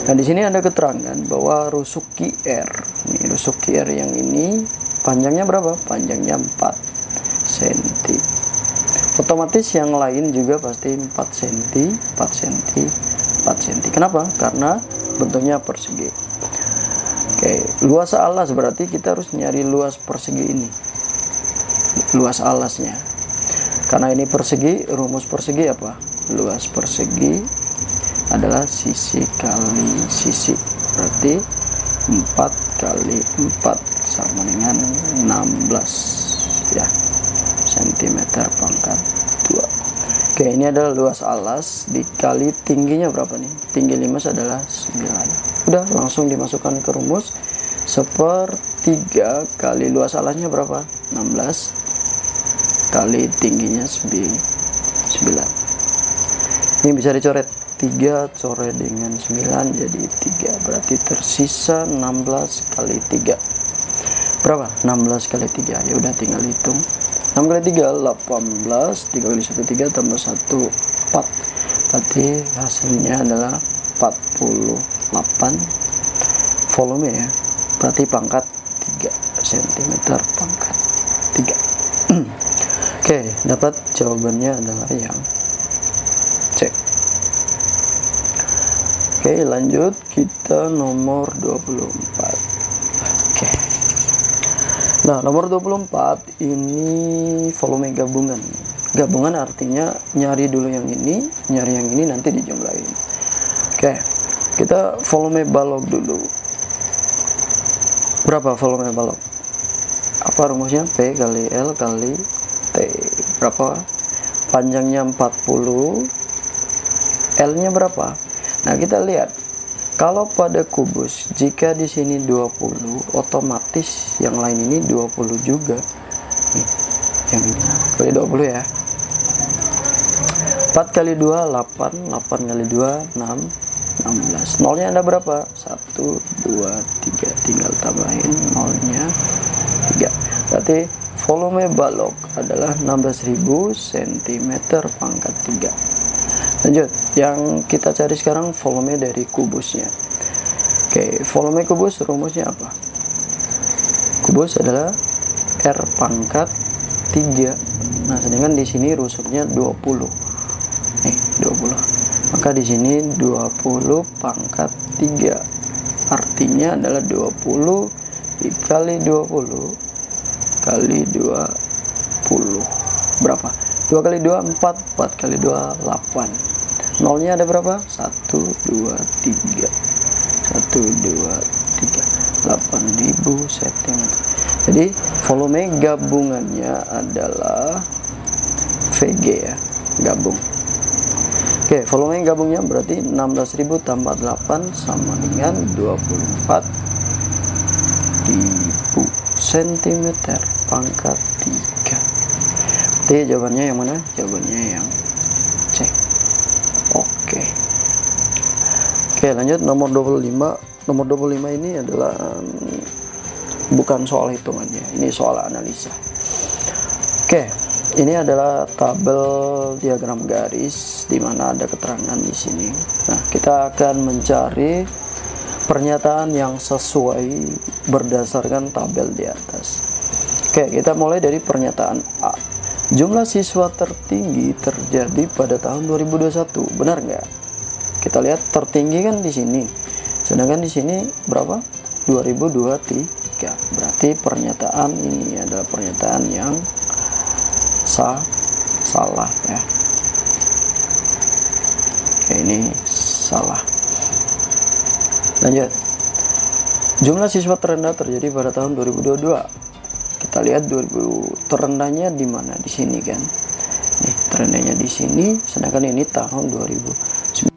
Nah, di sini ada keterangan bahwa rusuk QR. Nih, rusuk QR yang ini panjangnya berapa? Panjangnya 4 cm. Otomatis yang lain juga pasti 4 cm, 4 cm, 4 cm. Kenapa? Karena bentuknya persegi. Oke, luas alas berarti kita harus nyari luas persegi ini. Luas alasnya. Karena ini persegi, rumus persegi apa? Luas persegi adalah sisi kali sisi. Berarti 4 kali 4 sama dengan 16 ya, cm pangkat 2. Oke, ini adalah luas alas dikali tingginya berapa nih? Tinggi limas adalah 9. Udah, langsung dimasukkan ke rumus. 1/3 kali luas alasnya berapa? 16 kali tingginya 9. Ini bisa dicoret. 3 coret dengan 9 jadi 3, berarti tersisa 16 kali 3. Berapa? 16 kali 3. Ya udah, tinggal hitung. 6 kali 3 18, 3 kali 1 3 tambah 1 4. Berarti hasilnya adalah 48 volume ya. Berarti pangkat 3 cm pangkat 3. Oke, dapat jawabannya adalah yang C. Oke, lanjut kita nomor 24. Oke. Nah, nomor 24 ini volume gabungan. Gabungan artinya nyari dulu yang ini, nyari yang ini, nanti dijumlahin. Oke, kita volume balok dulu. Berapa volume balok? Apa rumusnya? P kali L kali T. Berapa? Panjangnya 40, L-nya berapa? Nah, kita lihat. Kalau pada kubus, jika di sini 20, otomatis yang lain ini 20 juga. Nih, yang ini kali 20 ya. 4 kali 2 8, 8 kali 2 6, 16. Nolnya ada berapa? 1 2 3. Tinggal tambahin nolnya 3. Berarti volume balok adalah 16.000 cm pangkat 3. Lanjut, yang kita cari sekarang volume dari kubusnya. Oke, volume kubus rumusnya apa? Kubus adalah R pangkat 3. Nah, sedangkan di sini rusuknya 20. Nih, 20. Maka di sini 20 pangkat 3. Artinya adalah 20 dikali 20 kali 20. Berapa? 2 kali 2 4, 4 kali 2 8. Nolnya ada berapa? 1 2 3. 1 2 3. 8.000 cm. Jadi volume gabungannya adalah VG ya, gabung. Oke, volume gabungnya berarti 16.000 tambah 8 sama dengan 24.000 cm pangkat 3. Jadi jawabannya yang mana? Jawabannya yang C. Oke. Oke, lanjut nomor 25. Nomor 25 ini adalah bukan soal hitungannya, ini soal analisa. Oke, ini adalah tabel diagram garis di mana ada keterangan di sini. Nah, kita akan mencari pernyataan yang sesuai berdasarkan tabel di atas. Oke, kita mulai dari pernyataan A. Jumlah siswa tertinggi terjadi pada tahun 2021. Benar nggak? Kita lihat tertinggi kan di sini. Sedangkan di sini berapa? 2023. Berarti pernyataan ini adalah pernyataan yang salah ya. Oke, ini salah. Lanjut. Jumlah siswa terendah terjadi pada tahun 2022. Kita lihat 2000 terendahnya di mana? Di sini kan. Nih, terendahnya di sini, sedangkan ini tahun 2000.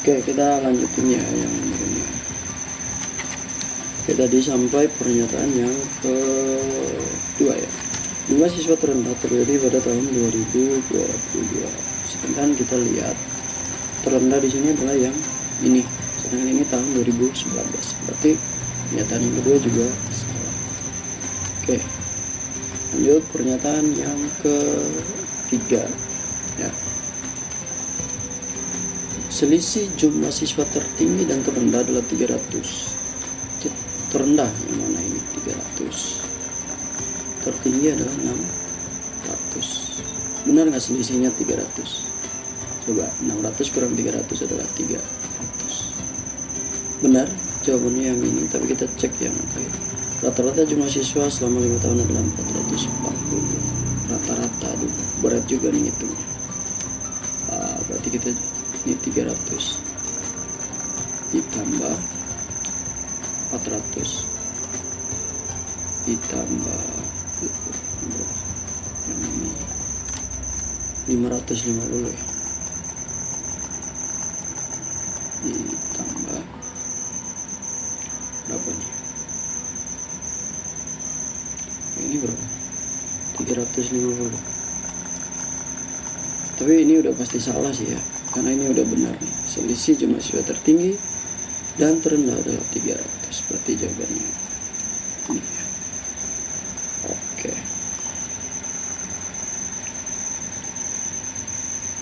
Oke, kita lanjutin ya yang ini. Oke, tadi sampai pernyataan yang kedua ya. Jumlah siswa terendah terjadi pada tahun 2022. Sedangkan kita lihat terendah di sini adalah yang ini. Sedangkan ini tahun 2019. Berarti pernyataan yang kedua juga salah. Oke. Lanjut pernyataan yang ketiga ya. Selisih jumlah siswa tertinggi dan terendah adalah 300. Terendah yang mana ini? 300. Tertinggi adalah 600. Benar nggak selisihnya 300? Coba 600 kurang 300 adalah 300. Benar jawabannya yang ini, tapi kita cek yang terakhir. Rata-rata jumlah siswa selama 5 tahun adalah 440. Rata-rata, aduh berat juga nih hitungnya. Berarti kita ini 300 ditambah 400 ditambah yang ini 550 ya, ditambah berapa nih? Ini berapa? 350. Tapi ini udah pasti salah sih ya, karena ini udah benar nih. Selisih jumlah siswa tertinggi dan terendah adalah 300. Berarti jawabannya ini ya. Oke.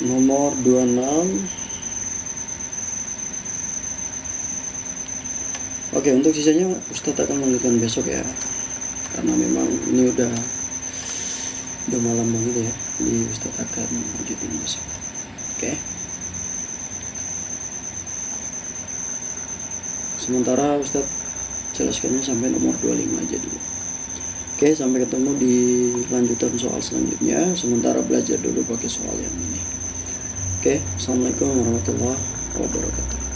Nomor 26. Oke, untuk sisanya Ustadz akan melanjutkan besok ya, karena memang ini udah malam banget ya. Jadi Ustadz akan lanjutin besok. Oke. Sementara Ustadz jelaskannya sampai nomor 25 aja dulu. Oke, sampai ketemu di lanjutan soal selanjutnya. Sementara belajar dulu pakai soal yang ini. Oke, assalamualaikum warahmatullahi wabarakatuh.